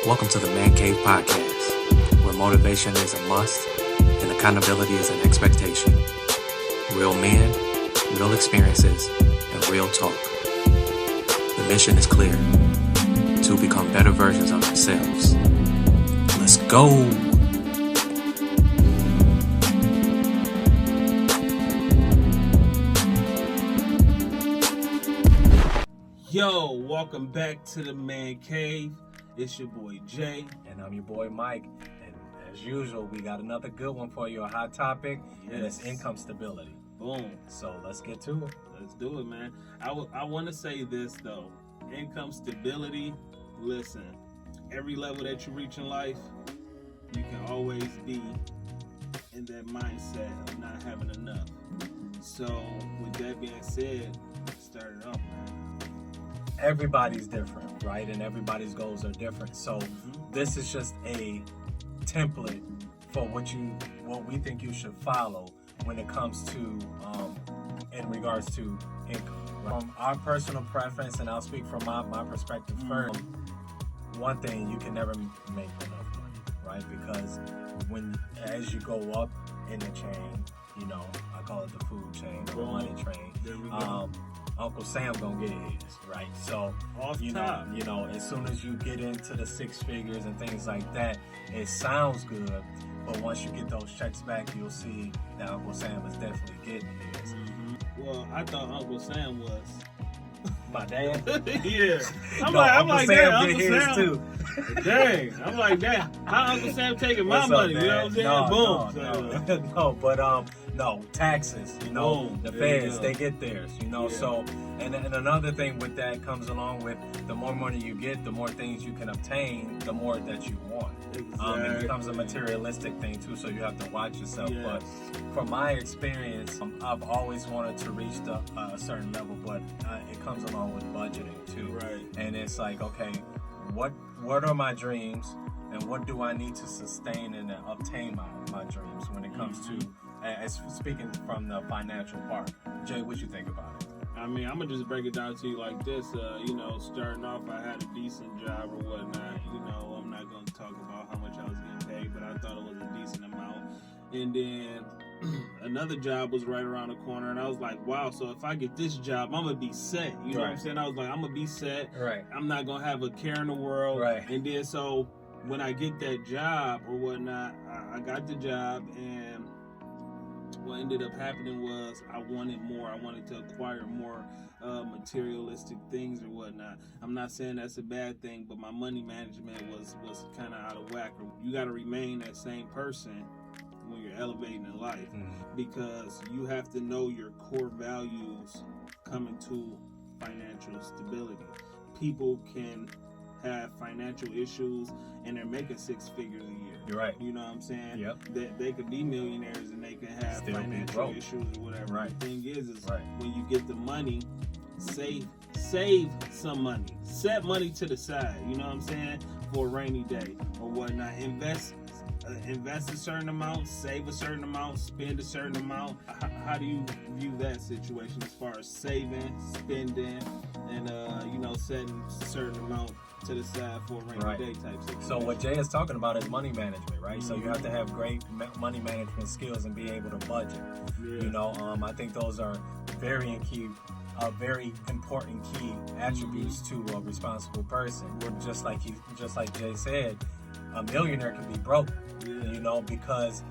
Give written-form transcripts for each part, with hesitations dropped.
Welcome to the Man Cave Podcast, where motivation is a must and accountability is an expectation. Real men, real experiences, and real talk. The mission is clear: to become better versions of themselves. Let's go! Yo, welcome back to the Man Cave. It's your boy Jay. And I'm your boy Mike. And as usual, we got another good one for you, a hot topic, and it's income stability. Boom. So let's get to it. Let's do it, man. I want to say this, though. Income stability, listen, every level that you reach in life, you can always be in that mindset of not having enough. So, with that being said, start it off, man. Everybody's different, right? And everybody's goals are different. So this is just a template for what we think you should follow when it comes to in regards to income. From our personal preference, and I'll speak from my perspective first, one thing, you can never make enough money, right? Because as you go up in the chain, I call it the food chain or the money train. Uncle Sam gonna get his, right? So as soon as you get into the six figures and things like that, it sounds good, but once you get those checks back, you'll see that Uncle Sam is definitely getting his. Well, I thought Uncle Sam was my dad. Yeah, I'm Uncle like, Sam Uncle get his Sam too. Dang, I'm like, damn, how Uncle Sam taking my money? You know what I'm saying? No, taxes, Boom, the there you feds, go. they get theirs, so, and another thing with that comes along with the more money you get, the more things you can obtain, the more that you want. It becomes a materialistic thing too, so you have to watch yourself. Yes. But from my experience, I've always wanted to reach a certain level, but it comes along with budgeting too. Right. And it's like, okay, what are my dreams, and what do I need to sustain and obtain my dreams when it comes to speaking from the financial part. Jay, what you think about it? I mean, I'm gonna just break it down to you like this. Starting off, I had a decent job or whatnot. I'm not gonna talk about how much I was getting paid, but I thought it was a decent amount. And then another job was right around the corner, and I was like, wow, so if I get this job, I'm gonna be set. You know what I'm saying? I was like, I'm gonna be set. Right. I'm not gonna have a care in the world. Right. And then so when I get that job or whatnot, I got the job, and what ended up happening was I wanted more. I wanted to acquire more materialistic things or whatnot. I'm not saying that's a bad thing, but my money management was kind of out of whack. You got to remain that same person when you're elevating in life, because you have to know your core values coming to financial stability. People can have financial issues and they're making six figures a year. You're right. You know what I'm saying? Yep. They could be millionaires and they can have Still financial issues or whatever. Right. The thing is right. when you get the money, save some money. Set money to the side, you know what I'm saying? For a rainy day or whatnot. Invest a certain amount, save a certain amount, spend a certain amount. How do you view that situation as far as saving, spending, and setting a certain amount to the side for a rainy day type situation? So what Jay is talking about is money management, right? So you have to have great money management skills and be able to budget. I think those are very important key attributes to a responsible person. Just like Jay said, a millionaire can be broke, because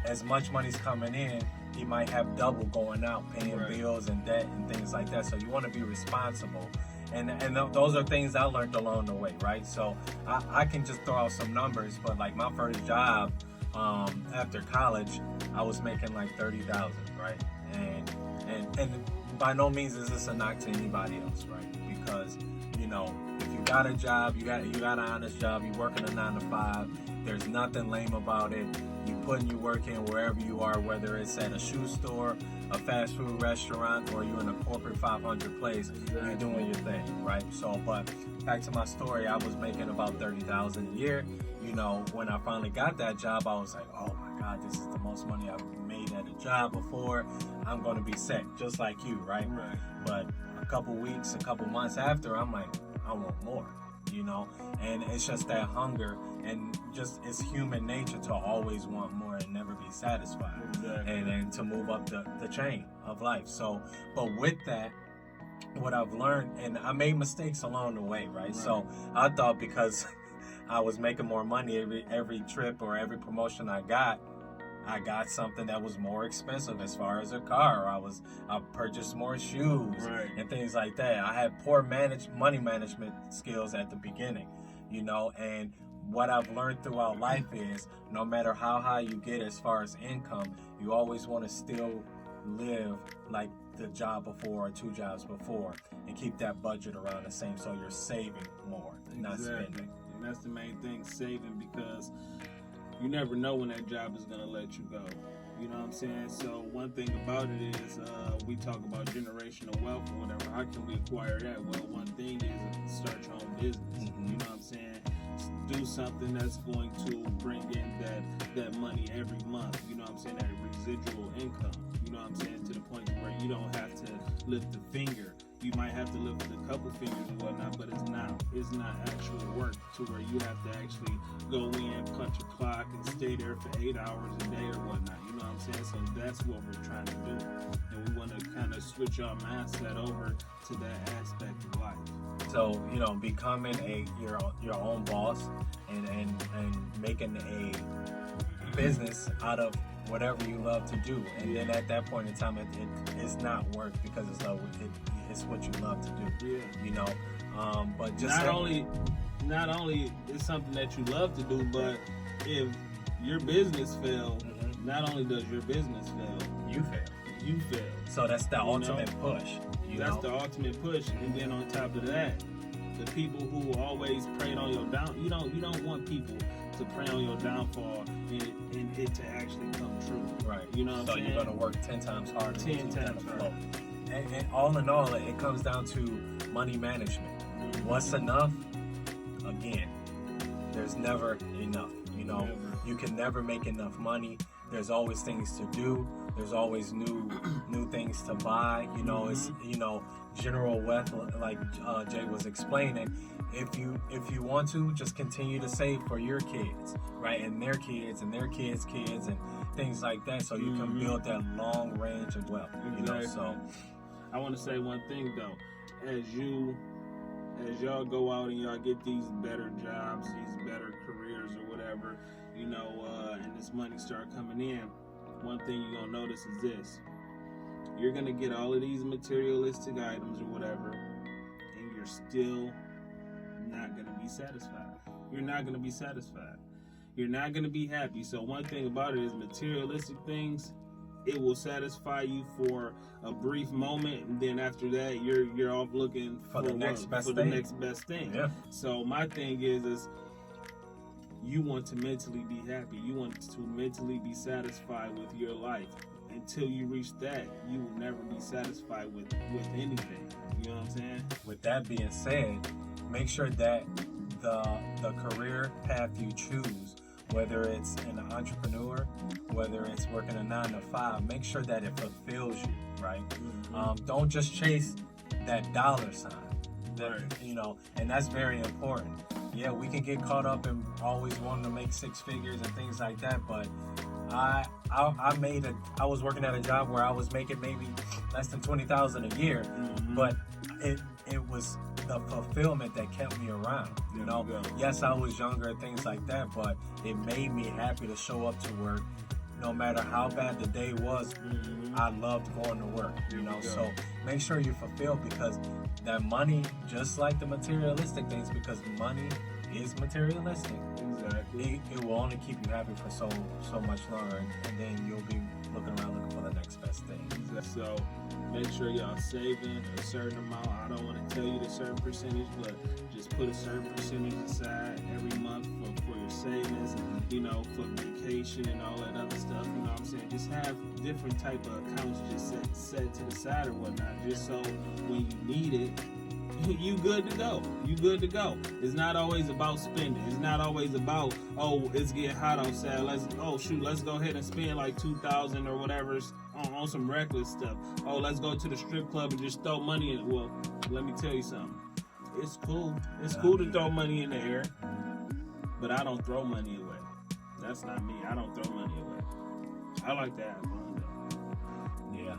as much money's coming in, he might have double going out, paying bills and debt and things like that. So you want to be responsible. And those are things I learned along the way, right? So I can just throw out some numbers, but like my first job after college, I was making like $30,000, right? And by no means is this a knock to anybody else, right? Because if you got a job, you got an honest job, you working a 9 to 5. There's nothing lame about it. You putting your work in wherever you are, whether it's at a shoe store, a fast food restaurant, or you're in a corporate 500 place. You're doing your thing, right? So, but back to my story, I was making about $30,000 a year. When I finally got that job, I was like, oh my God, this is the most money I've made at a job before. I'm going to be set, just like you, right? But a couple months after, I'm like, I want more. you know, and it's just that hunger, and just it's human nature to always want more and never be satisfied. Exactly. And to move up the chain of life. So, but with that, what I've learned, and I made mistakes along the way, right? So I thought because I was making more money every trip or every promotion I got something that was more expensive as far as a car. I purchased more shoes and things like that. I had poor money management skills at the beginning, you know, and what I've learned throughout life is no matter how high you get as far as income, you always want to still live like the job before or 2 jobs before and keep that budget around the same, so you're saving more, not spending. And that's the main thing, saving, because you never know when that job is going to let you go. You know what I'm saying? So one thing about it is we talk about generational wealth or whatever. How can we acquire that? Well, one thing is start your own business. You know what I'm saying? Do something that's going to bring in that money every month. You know what I'm saying? That residual income. You know what I'm saying? To the point where you don't have to lift the finger. You might have to lift a couple fingers and whatnot, but it's not actual work to where you have to actually go in, punch a clock, and stay there for 8 hours a day or whatnot. You know what I'm saying? So that's what we're trying to do, and we want to kind of switch our mindset over to that aspect of life. So, you know, becoming your own boss and making a business out of whatever you love to do, and then at that point in time, it's not work because it's what you love to do. You know, but just not only is something that you love to do, but if your business fails, not only does your business fail, you fail. So that's the ultimate push. That's the ultimate push, and then on top of that, the people who always preyed on your down, you don't want people to prey on your downfall and it to actually come true. Right. You know what I'm saying? So you're gonna work 10 times harder. 10 times harder. And all in all, it comes down to money management. What's enough? Again, there's never enough. You know, you can never make enough money. There's always things to do. There's always new things to buy. You know, it's general wealth, like Jay was explaining. If you want to, just continue to save for your kids, right, and their kids and their kids' kids and things like that, so you can build that long range of wealth. You know, so I want to say one thing though, as y'all go out and y'all get these better jobs, these better careers or whatever, you know, and this money start coming in, one thing you're gonna notice is this: you're gonna get all of these materialistic items or whatever, and you're still not gonna be satisfied. You're not gonna be satisfied. You're not gonna be happy. So one thing about it is materialistic things, it will satisfy you for a brief moment, and then after that, you're off looking for the next best thing. Yeah. So my thing is you want to mentally be happy. You want to mentally be satisfied with your life. Until you reach that, you will never be satisfied with anything. You know what I'm saying? With that being said, make sure that the career path you choose, whether it's an entrepreneur, whether it's working a 9 to 5, make sure that it fulfills you, right? Don't just chase that dollar sign, you know, and that's very important. Yeah, we can get caught up in always wanting to make 6 figures and things like that, but I was working at a job where I was making maybe less than $20,000 a year, but it was the fulfillment that kept me around. You know, yes, I was younger and things like that, but it made me happy to show up to work. No matter how bad the day was, I loved going to work, you know. So make sure you're fulfilled, because that money, just like the materialistic things, because money is materialistic. Exactly. It will only keep you happy for so much longer, and then you'll be looking around looking for the next best thing. So make sure y'all saving a certain amount. I don't want to tell you the certain percentage, but just put a certain percentage aside every month for your savings, you know, for vacation and all that other stuff. You know what I'm saying? Just have different type of accounts just set to the side or whatnot, just so when you need it, you good to go. You good to go. It's not always about spending. It's not always about, oh, it's getting hot outside. Let's go ahead and spend like $2,000 or whatever on some reckless stuff. Oh, let's go to the strip club and just throw money in it. Well, let me tell you something. It's cool. It's cool to throw money in the air, but I don't throw money away. That's not me. I don't throw money away. I like to have fun though. Yeah.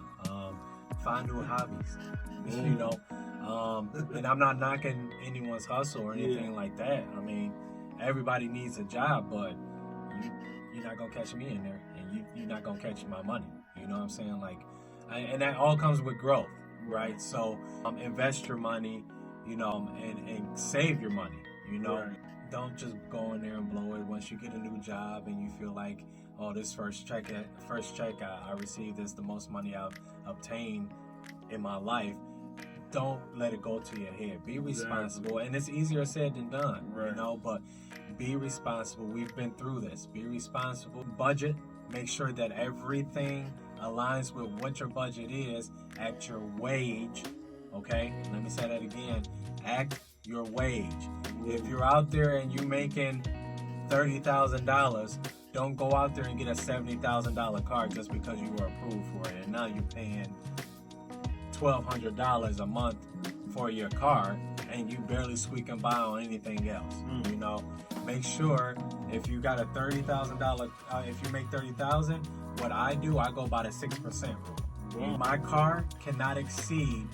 Find new hobbies. You know. And I'm not knocking anyone's hustle or anything like that. I mean, everybody needs a job, but you're not gonna catch me in there, and you're not gonna catch my money. You know what I'm saying? Like, and that all comes with growth, right? So invest your money, you know, and save your money. You know, don't just go in there and blow it. Once you get a new job and you feel like, oh, this first check I received is the most money I've obtained in my life. Don't let it go to your head. Be responsible, and it's easier said than done, you know. But be responsible. We've been through this. Be responsible. Budget. Make sure that everything aligns with what your budget is at your wage. Okay. Let me say that again. At your wage. If you're out there and you're making $30,000, don't go out there and get a $70,000 car just because you were approved for it, and now you're paying $1,200 a month for your car, and you barely squeaking by on anything else. You know, make sure if you got a $30,000, if you make $30,000, what I do, I go by the 6% rule. My car cannot exceed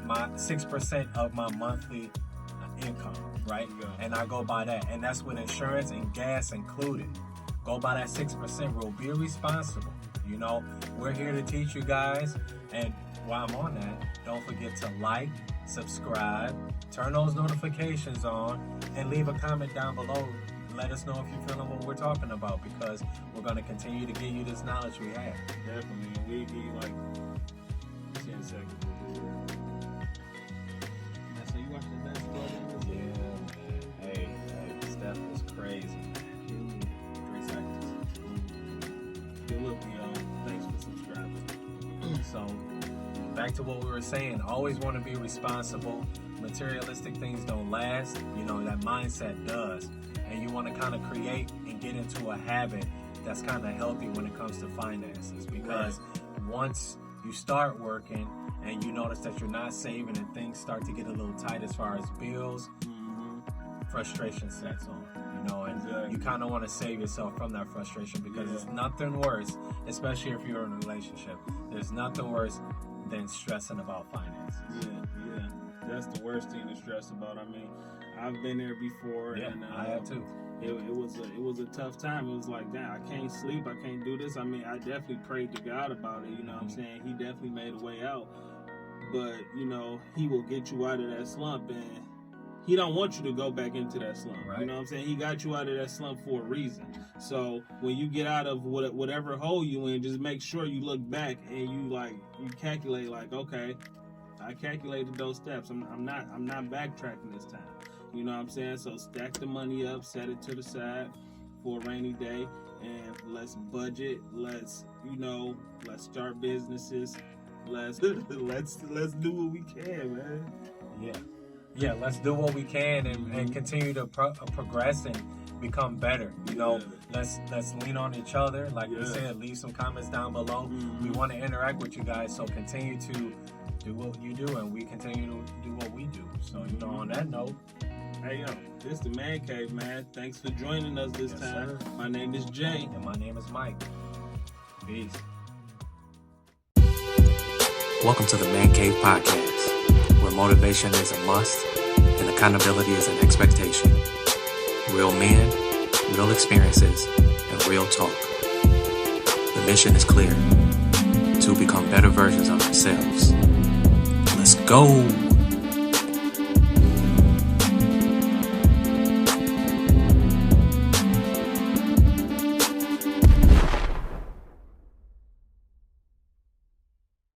my 6% of my monthly income, right? And I go by that, and that's with insurance and gas included. Go by that 6% rule. Be responsible. You know, we're here to teach you guys, and while I'm on that, don't forget to like, subscribe, turn those notifications on, and leave a comment down below. Let us know if you're feeling what we're talking about, because we're going to continue to give you this knowledge we have. Definitely. And we give you like 10 seconds. So you watched the basketball game? Yeah. Hey, Steph was crazy. 3 seconds. Good look, y'all. Thanks for subscribing. So, back to what we were saying, always want to be responsible. Materialistic things don't last. You know, that mindset does. And you want to kind of create and get into a habit that's kind of healthy when it comes to finances. Because once you start working and you notice that you're not saving and things start to get a little tight as far as bills, frustration sets on. You know, and you kind of want to save yourself from that frustration, because it's nothing worse, especially if you're in a relationship. There's nothing worse than stressing about finances. Yeah. That's the worst thing to stress about. I mean, I've been there before, and I have too. It was a tough time. It was like, damn, I can't sleep, I can't do this. I mean, I definitely prayed to God about it. You know what I'm saying? He definitely made a way out. But you know, He will get you out of that slump, and He don't want you to go back into that slump. You know what I'm saying? He got you out of that slump for a reason. So when you get out of whatever hole you in, just make sure you look back and you calculate like, okay, I calculated those steps. I'm not backtracking this time. You know what I'm saying? So stack the money up, set it to the side for a rainy day, and let's budget. Let's start businesses. Let's do what we can, man. Yeah, let's do what we can and continue to progress and become better. You know, let's lean on each other. Like we said, leave some comments down below. We want to interact with you guys, so continue to do what you do, and we continue to do what we do. So, you know, on that note, hey, yo, this is the Man Cave, man. Thanks for joining us this time. Sir. My name is Jay. And my name is Mike. Peace. Welcome to the Man Cave Podcast, where motivation is a must and accountability is an expectation. Real men, real experiences, and real talk. The mission is clear: to become better versions of ourselves. Let's go!